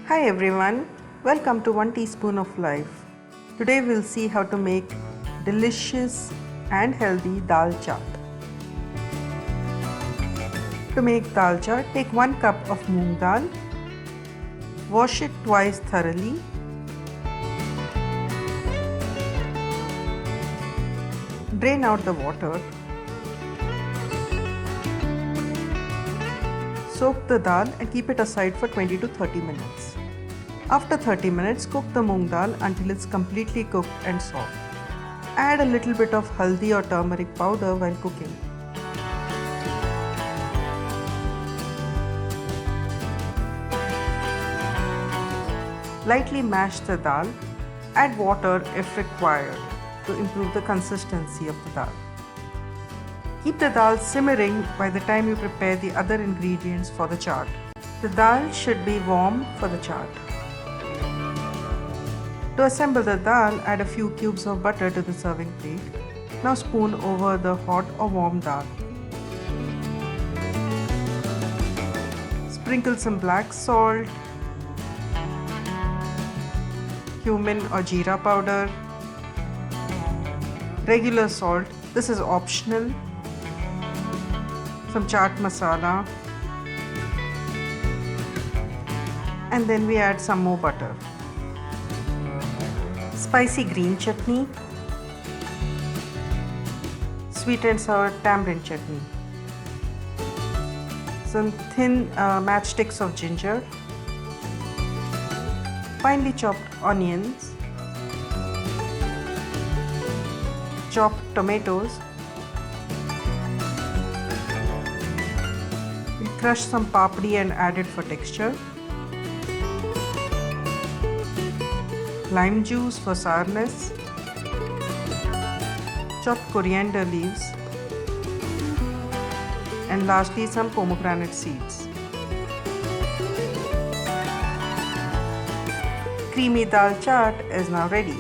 Hi everyone, welcome to 1 teaspoon of life. Today we'll see how to make delicious and healthy dal chaat. To make dal chaat, take 1 cup of moong dal, wash it twice thoroughly, drain out the water, soak the dal and keep it aside for 20 to 30 minutes. After 30 minutes, cook the moong dal until it's completely cooked and soft. Add a little bit of haldi or turmeric powder while cooking. Lightly mash the dal. Add water if required to improve the consistency of the dal. Keep the dal simmering by the time you prepare the other ingredients for the chaat. The dal should be warm for the chaat. To assemble the dal, add a few cubes of butter to the serving plate. Now spoon over the hot or warm dal. Sprinkle some black salt, cumin or jeera powder, regular salt, this is optional, some chaat masala, and then we add some more butter. Spicy green chutney, sweet and sour tamarind chutney, some thin matchsticks of ginger, finely chopped onions, chopped tomatoes, we crush some papdi and add it for texture, lime juice for sourness, chopped coriander leaves, and lastly some pomegranate seeds. Creamy dal chaat is now ready.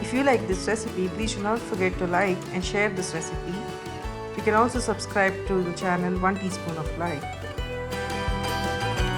If you like this recipe, please do not forget to like and share this recipe. You can also subscribe to the channel 1 teaspoon of life.